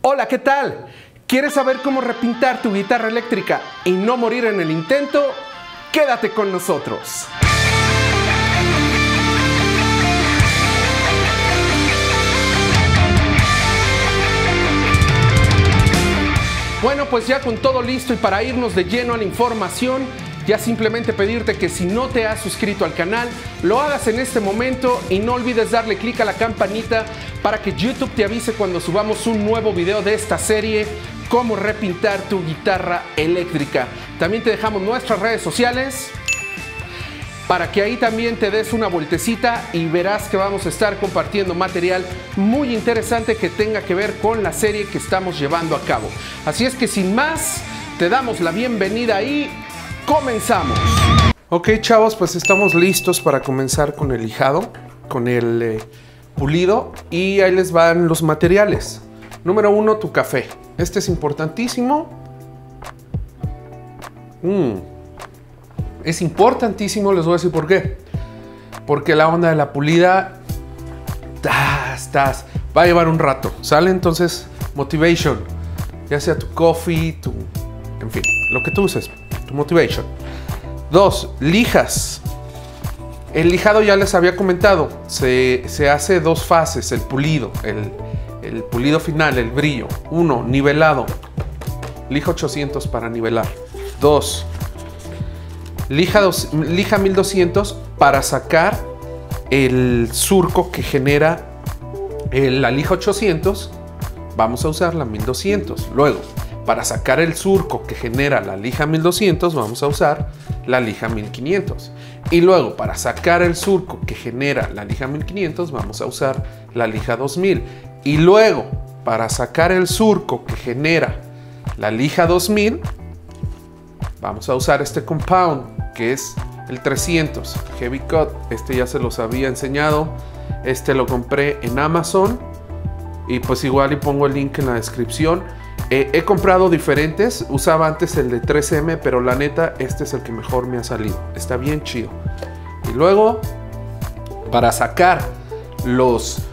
Hola, ¿qué tal? ¿Quieres saber cómo repintar tu guitarra eléctrica y no morir en el intento? Quédate con nosotros. Bueno, pues ya con todo listo y para irnos de lleno a la información, ya simplemente pedirte que si no te has suscrito al canal, lo hagas en este momento y no olvides darle clic a la campanita para que YouTube te avise cuando subamos un nuevo video de esta serie, cómo repintar tu guitarra eléctrica. También te dejamos nuestras redes sociales para que ahí también te des una vueltecita y verás que vamos a estar compartiendo material muy interesante que tenga que ver con la serie que estamos llevando a cabo. Así es que sin más, te damos la bienvenida y comenzamos. Ok, chavos, pues estamos listos para comenzar con el lijado, con el pulido, y ahí les van los materiales. Número 1, tu café. Este es importantísimo. Es importantísimo, les voy a decir por qué. Porque la onda de la pulida va a llevar un rato, ¿sale? Entonces, motivation, ya sea tu coffee, en fin, lo que tú uses, tu motivation. 2, lijas. El lijado ya les había comentado, se hace dos fases, el pulido, el pulido final, el brillo. 1, nivelado, lija 800 para nivelar. 2, lija 1200 para sacar el surco que genera la lija 800, vamos a usar la 1200. Luego, para sacar el surco que genera la lija 1200, vamos a usar la lija 1500. Y luego, para sacar el surco que genera la lija 1500, vamos a usar la lija 2000. Y luego, para sacar el surco que genera la lija 2000, vamos a usar este compound, que es el 300 Heavy Cut. Este ya se los había enseñado. Este lo compré en Amazon. Y pues igual y pongo el link en la descripción. He comprado diferentes. Usaba antes el de 3M, pero la neta, este es el que mejor me ha salido. Está bien chido. Y luego, para sacar los,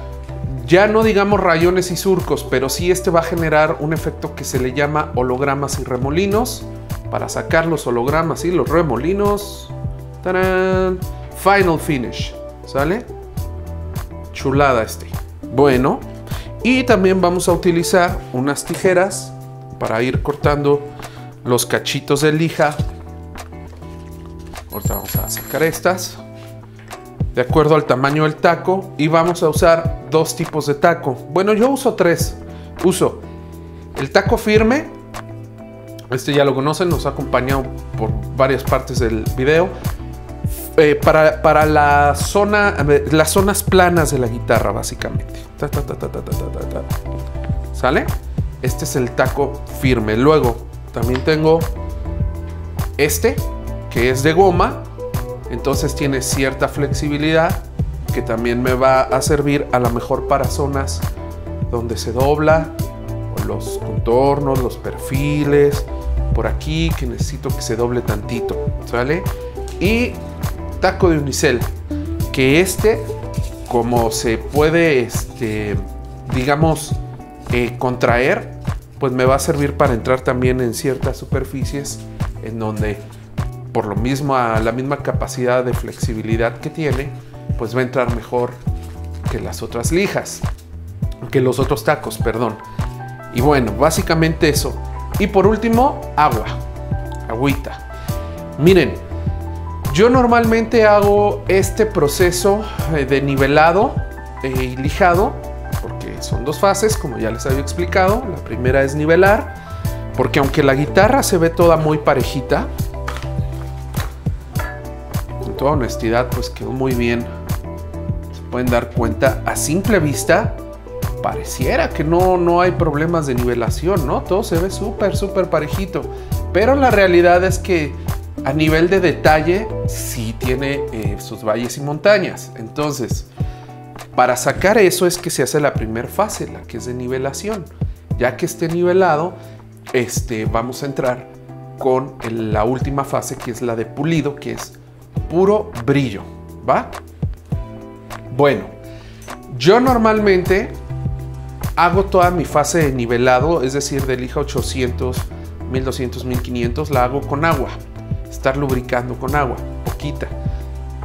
ya no digamos rayones y surcos, pero sí este va a generar un efecto que se le llama hologramas y remolinos. Para sacar los hologramas y los remolinos, ¡tarán! Final finish, ¿sale? Chulada este. Bueno, y también vamos a utilizar unas tijeras para ir cortando los cachitos de lija. Ahorita vamos a sacar estas de acuerdo al tamaño del taco, y vamos a usar dos tipos de taco. Bueno, yo uso tres. Uso el taco firme. Este ya lo conocen, nos ha acompañado por varias partes del video. Para la zona, las zonas planas de la guitarra, básicamente. ¿Sale? Este es el taco firme. Luego, también tengo este, que es de goma. Entonces tiene cierta flexibilidad, que también me va a servir a lo mejor para zonas donde se dobla, o los contornos, los perfiles. Por aquí que necesito que se doble tantito, ¿sale? Y taco de unicel, que como se puede, digamos, contraer, pues me va a servir para entrar también en ciertas superficies en donde, por lo mismo, a la misma capacidad de flexibilidad que tiene, pues va a entrar mejor que las otras lijas, que los otros tacos, perdón. Y bueno, básicamente eso. Y por último, agüita. Miren, yo normalmente hago este proceso de nivelado y lijado, porque son dos fases, como ya les había explicado. La primera es nivelar, porque aunque la guitarra se ve toda muy parejita, con toda honestidad, pues quedó muy bien. Se pueden dar cuenta a simple vista. Pareciera que no hay problemas de nivelación, ¿no? Todo se ve súper parejito. Pero la realidad es que a nivel de detalle sí tiene sus valles y montañas. Entonces, para sacar eso es que se hace la primera fase, la que es de nivelación. Ya que esté nivelado, vamos a entrar con la última fase, que es la de pulido, que es puro brillo, ¿va? Bueno, yo normalmente hago toda mi fase de nivelado, es decir, de lija 800, 1200, 1500, la hago con agua. Estar lubricando con agua, poquita.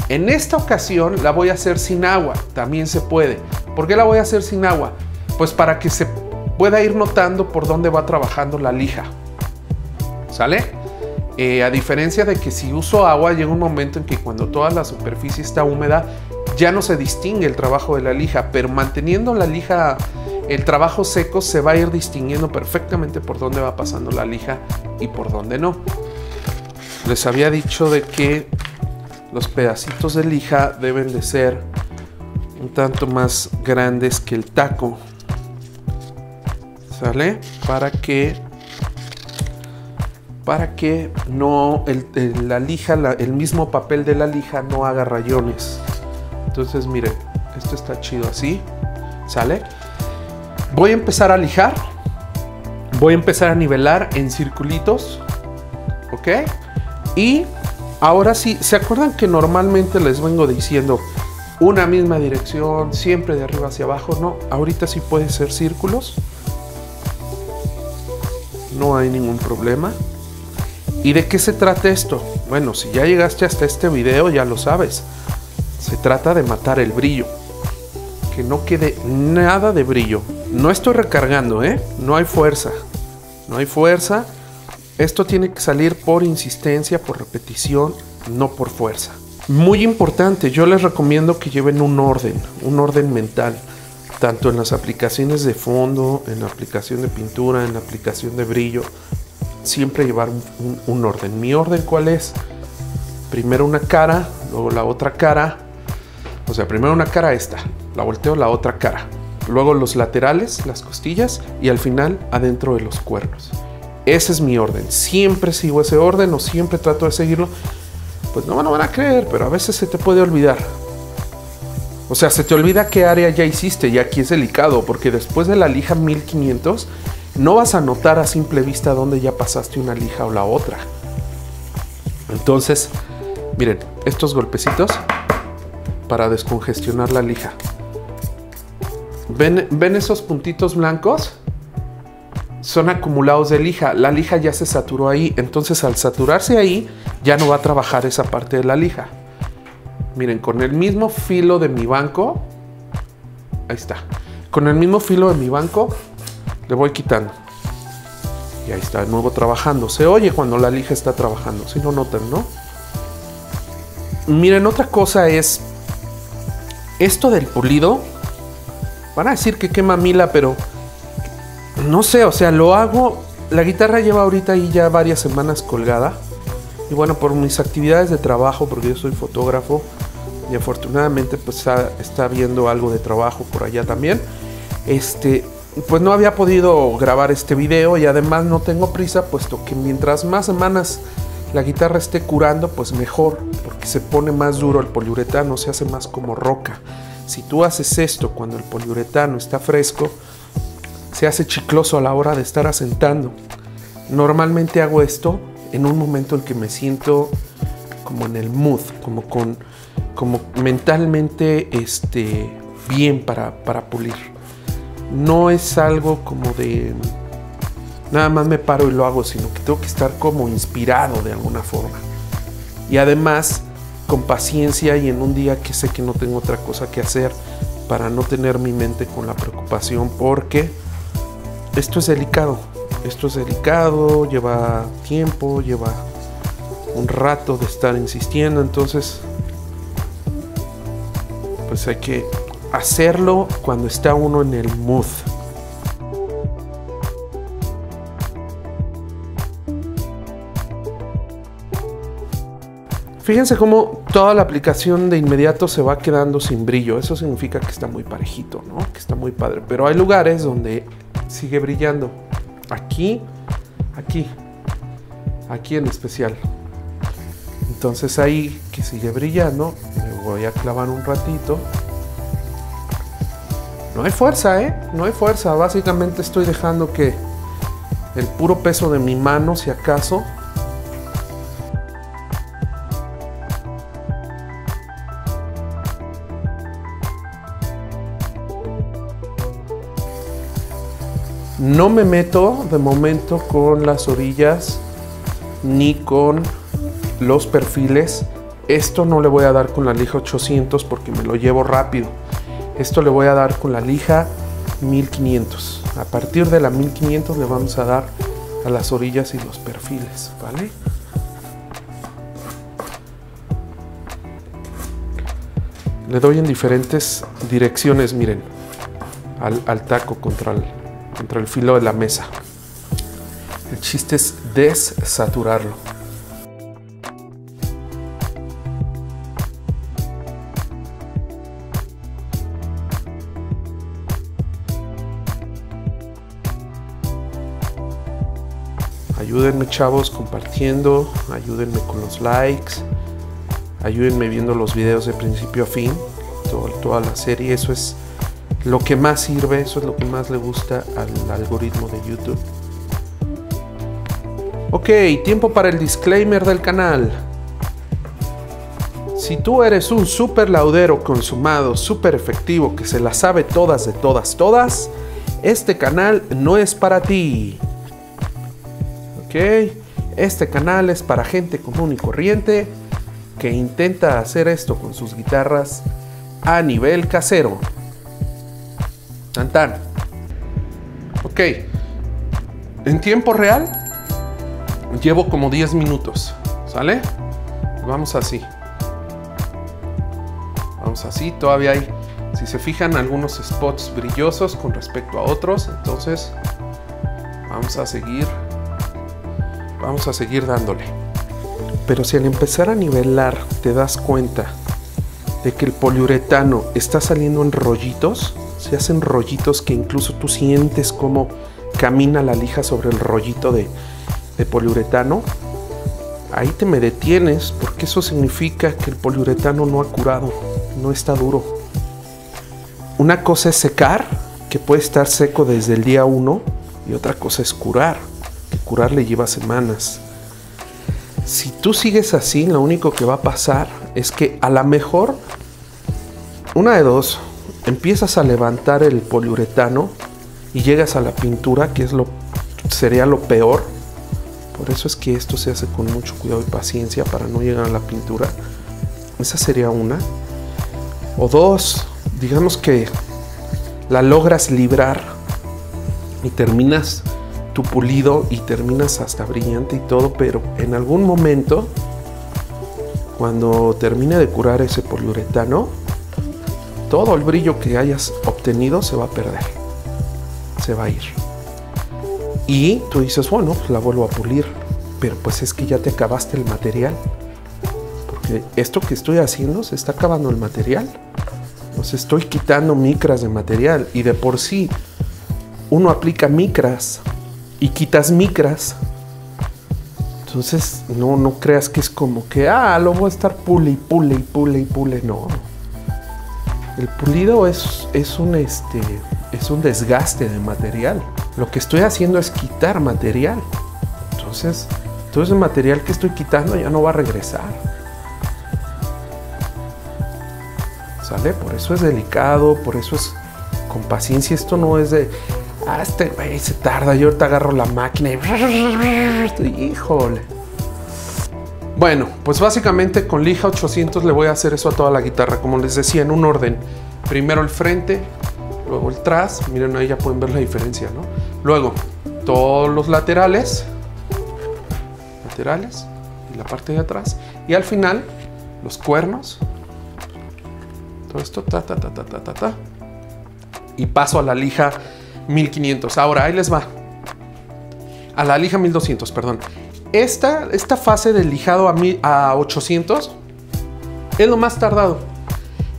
En esta ocasión la voy a hacer sin agua, también se puede. ¿Por qué la voy a hacer sin agua? Pues para que se pueda ir notando por dónde va trabajando la lija. ¿Sale? A diferencia de que si uso agua, llega un momento en que cuando toda la superficie está húmeda, ya no se distingue el trabajo de la lija, pero manteniendo la lija, el trabajo seco, se va a ir distinguiendo perfectamente por dónde va pasando la lija y por dónde no. Les había dicho de que los pedacitos de lija deben de ser un tanto más grandes que el taco. ¿Sale? Para que no la lija, el mismo papel de la lija no haga rayones. Entonces miren, esto está chido así. ¿Sale? Voy a empezar a lijar. Voy a empezar a nivelar en circulitos. ¿Ok? Y ahora sí, ¿se acuerdan que normalmente les vengo diciendo una misma dirección, siempre de arriba hacia abajo? No, ahorita sí puede ser círculos. No hay ningún problema. ¿Y de qué se trata esto? Bueno, si ya llegaste hasta este video, ya lo sabes. Se trata de matar el brillo. Que no quede nada de brillo. No estoy recargando, ¿eh? No hay fuerza. No hay fuerza. Esto tiene que salir por insistencia, por repetición, no por fuerza. Muy importante, yo les recomiendo que lleven un orden mental. Tanto en las aplicaciones de fondo, en la aplicación de pintura, en la aplicación de brillo. Siempre llevar un orden. ¿Mi orden cuál es? Primero una cara, luego la otra cara. O sea, primero una cara esta, la volteo la otra cara. Luego los laterales, las costillas y al final adentro de los cuernos. Ese es mi orden. Siempre sigo ese orden o siempre trato de seguirlo. Pues no me lo van a creer, pero a veces se te puede olvidar. O sea, se te olvida qué área ya hiciste y aquí es delicado porque después de la lija 1500 no vas a notar a simple vista dónde ya pasaste una lija o la otra. Entonces, miren, estos golpecitos para descongestionar la lija. ¿Ven esos puntitos blancos? Son acumulados de lija. La lija ya se saturó ahí. Entonces al saturarse ahí ya no va a trabajar esa parte de la lija. Miren, con el mismo filo de mi banco. Ahí está. Con el mismo filo de mi banco le voy quitando. Y ahí está de nuevo trabajando. Se oye cuando la lija está trabajando. Si no notan, ¿no? Miren, otra cosa es esto del pulido. Van a decir que quema mila, pero no sé, o sea, lo hago. La guitarra lleva ahorita ahí ya varias semanas colgada. Y bueno, por mis actividades de trabajo, porque yo soy fotógrafo, y afortunadamente pues está viendo algo de trabajo por allá también. Pues no había podido grabar este video y además no tengo prisa, puesto que mientras más semanas la guitarra esté curando, pues mejor, porque se pone más duro el poliuretano, se hace más como roca. Si tú haces esto cuando el poliuretano está fresco, se hace chicloso a la hora de estar asentando. Normalmente hago esto en un momento en que me siento como en el mood, como mentalmente bien para pulir. No es algo como de nada más me paro y lo hago, sino que tengo que estar como inspirado de alguna forma. Y además con paciencia y en un día que sé que no tengo otra cosa que hacer, para no tener mi mente con la preocupación, porque esto es delicado. Esto es delicado, lleva tiempo, lleva un rato de estar insistiendo, entonces pues hay que hacerlo cuando está uno en el mood. Fíjense cómo toda la aplicación de inmediato se va quedando sin brillo. Eso significa que está muy parejito, ¿no? Que está muy padre. Pero hay lugares donde sigue brillando. Aquí en especial. Entonces ahí que sigue brillando, me voy a clavar un ratito. No hay fuerza, no hay fuerza. Básicamente estoy dejando que el puro peso de mi mano, si acaso, No me meto de momento con las orillas ni con los perfiles. Esto no le voy a dar con la lija 800 porque me lo llevo rápido. Esto le voy a dar con la lija 1500. A partir de la 1500 le vamos a dar a las orillas y los perfiles, ¿vale? Le doy en diferentes direcciones, miren, al taco contra el filo de la mesa. El chiste es desaturarlo. Ayúdenme, chavos, compartiendo, ayúdenme con los likes, ayúdenme viendo los videos de principio a fin, toda la serie. Eso es lo que más sirve, eso es lo que más le gusta al algoritmo de YouTube. Ok, tiempo para el disclaimer del canal. Si tú eres un super laudero consumado, super efectivo, que se la sabe todas de todas, este canal no es para ti. Ok, este canal es para gente común y corriente que intenta hacer esto con sus guitarras a nivel casero. Tan tan. Ok, en tiempo real llevo como 10 minutos, ¿sale? Vamos así. Vamos así, todavía hay, si se fijan, algunos spots brillosos con respecto a otros. Entonces vamos a seguir dándole. Pero si al empezar a nivelar te das cuenta de que el poliuretano está saliendo en rollitos, se hacen rollitos que incluso tú sientes cómo camina la lija sobre el rollito de poliuretano, ahí te me detienes, porque eso significa que el poliuretano no ha curado, no está duro. Una cosa es secar, que puede estar seco desde el día 1, y otra cosa es curar, que curar le lleva semanas. Si tú sigues así, lo único que va a pasar es que a lo mejor, una de dos, empiezas a levantar el poliuretano y llegas a la pintura, que sería lo peor. Por eso es que esto se hace con mucho cuidado y paciencia para no llegar a la pintura. Esa sería una. O dos, digamos que la logras librar y terminas tu pulido y terminas hasta brillante y todo, pero en algún momento, cuando termine de curar ese poliuretano, todo el brillo que hayas obtenido se va a perder, se va a ir. Y tú dices, bueno, pues la vuelvo a pulir, pero pues es que ya te acabaste el material, porque esto que estoy haciendo se está acabando el material. Pues estoy quitando micras de material, y de por sí uno aplica micras y quitas micras. Entonces no creas que es como que lo voy a estar pule y pule y pule y pule. No, el pulido es un desgaste de material. Lo que estoy haciendo es quitar material. Entonces todo ese material que estoy quitando ya no va a regresar, ¿sale? Por eso es delicado, por eso es con paciencia. Esto no es de este güey se tarda, yo ahorita agarro la máquina y híjole. Bueno, pues básicamente con lija 800 le voy a hacer eso a toda la guitarra, como les decía, en un orden. Primero el frente, luego el tras. Miren, ahí ya pueden ver la diferencia, ¿no? Luego todos los laterales y la parte de atrás, y al final los cuernos. Todo esto y paso a la lija 1500. Ahora, ahí les va. A la lija 1200, perdón. Esta fase del lijado a 800 es lo más tardado.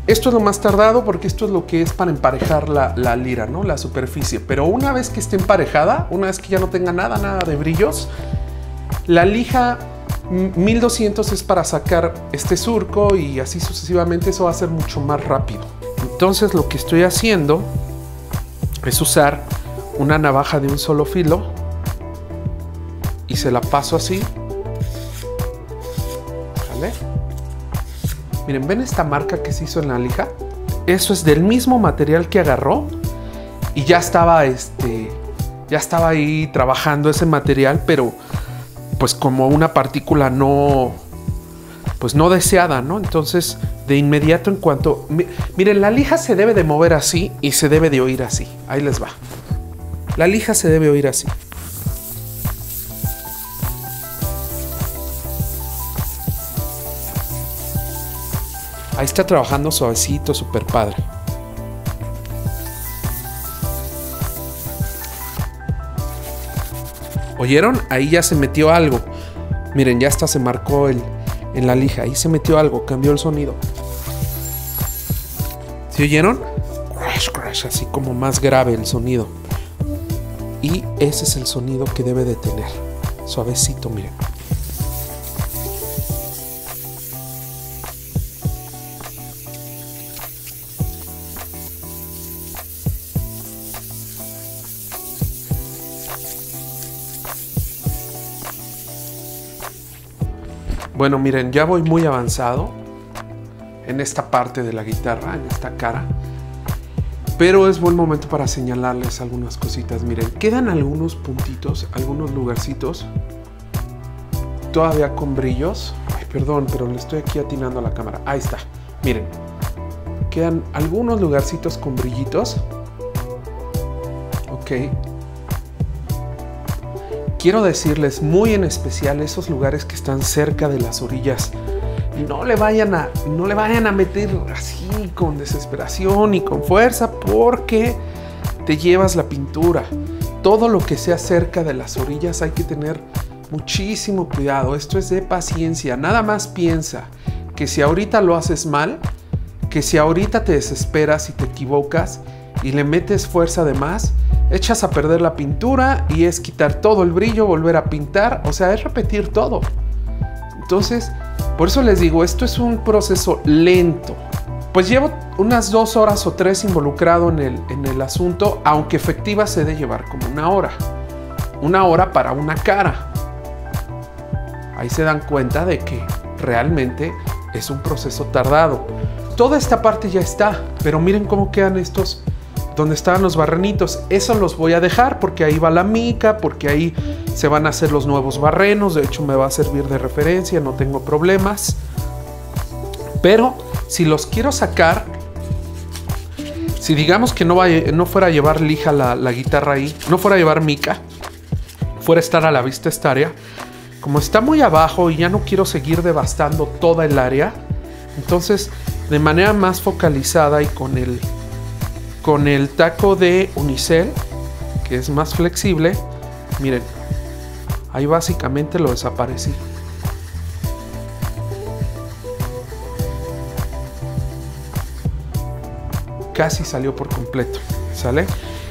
Esto es lo más tardado porque esto es lo que es para emparejar la lira, ¿no? La superficie. Pero una vez que esté emparejada, una vez que ya no tenga nada de brillos, la lija 1200 es para sacar este surco y así sucesivamente. Eso va a ser mucho más rápido. Entonces lo que estoy haciendo es usar una navaja de un solo filo y se la paso así, ¿vale? Miren, ¿ven esta marca que se hizo en la lija? Eso es del mismo material que agarró y ya estaba ya estaba ahí trabajando ese material, pero pues como una partícula no, pues no deseada, ¿no? Entonces, de inmediato en cuanto... Miren, la lija se debe de mover así y se debe de oír así. Ahí les va. La lija se debe oír así. Ahí está trabajando suavecito, súper padre. ¿Oyeron? Ahí ya se metió algo. Miren, ya hasta se marcó en la lija. Ahí se metió algo, cambió el sonido. ¿Sí oyeron? Crash, crash, así como más grave el sonido. Y ese es el sonido que debe de tener. Suavecito, miren. Bueno, miren, ya voy muy avanzado en esta parte de la guitarra, en esta cara. Pero es buen momento para señalarles algunas cositas. Miren, quedan algunos puntitos, algunos lugarcitos todavía con brillos. Ay, perdón, pero le estoy aquí atinando a la cámara. Ahí está, miren. Quedan algunos lugarcitos con brillitos. Ok. Quiero decirles muy en especial esos lugares que están cerca de las orillas. No le vayan a meter así con desesperación y con fuerza, porque te llevas la pintura. Todo lo que sea cerca de las orillas hay que tener muchísimo cuidado. Esto es de paciencia. Nada más piensa que si ahorita lo haces mal, que si ahorita te desesperas y te equivocas y le metes fuerza de más, echas a perder la pintura y es quitar todo el brillo, volver a pintar, o sea, es repetir todo. Entonces, por eso les digo, esto es un proceso lento. Pues llevo unas 2 horas o 3 involucrado en el asunto, aunque efectiva se debe llevar como 1 hora. 1 hora para una cara. Ahí se dan cuenta de que realmente es un proceso tardado. Toda esta parte ya está, pero miren cómo quedan estos... donde estaban los barrenitos. Eso los voy a dejar porque ahí va la mica, porque ahí se van a hacer los nuevos barrenos. De hecho, me va a servir de referencia, no tengo problemas. Pero si los quiero sacar, si digamos que no fuera a llevar lija la guitarra ahí, no fuera a llevar mica, fuera a estar a la vista esta área, como está muy abajo y ya no quiero seguir devastando toda el área, entonces de manera más focalizada y con el taco de unicel, que es más flexible, miren, ahí básicamente lo desaparecí. Casi salió por completo, ¿sale?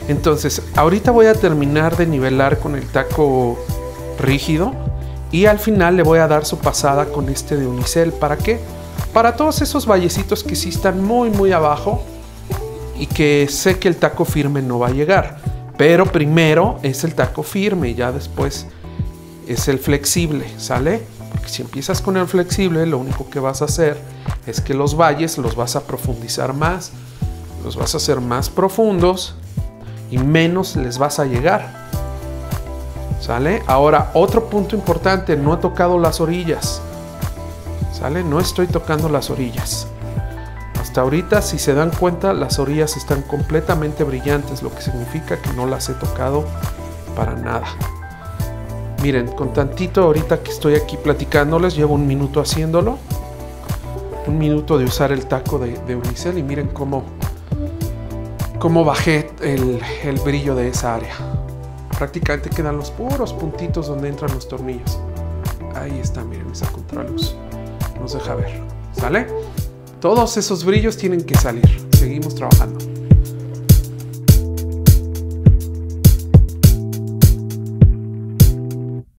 Entonces, ahorita voy a terminar de nivelar con el taco rígido y al final le voy a dar su pasada con este de unicel. ¿Para qué? Para todos esos vallecitos que sí están muy, muy abajo y que sé que el taco firme no va a llegar, pero primero es el taco firme y ya después es el flexible, ¿sale? Porque si empiezas con el flexible, lo único que vas a hacer es que los valles los vas a profundizar más, los vas a hacer más profundos y menos les vas a llegar, ¿sale? Ahora, otro punto importante, no he tocado las orillas, ¿sale? No estoy tocando las orillas. Hasta ahorita, si se dan cuenta, las orillas están completamente brillantes, lo que significa que no las he tocado para nada. Miren, con tantito ahorita que estoy aquí platicándoles, llevo 1 minuto haciéndolo. 1 minuto de usar el taco de unicel y miren cómo bajé el brillo de esa área. Prácticamente quedan los puros puntitos donde entran los tornillos. Ahí está, miren esa contraluz. Nos deja ver, ¿sale? Todos esos brillos tienen que salir. Seguimos trabajando.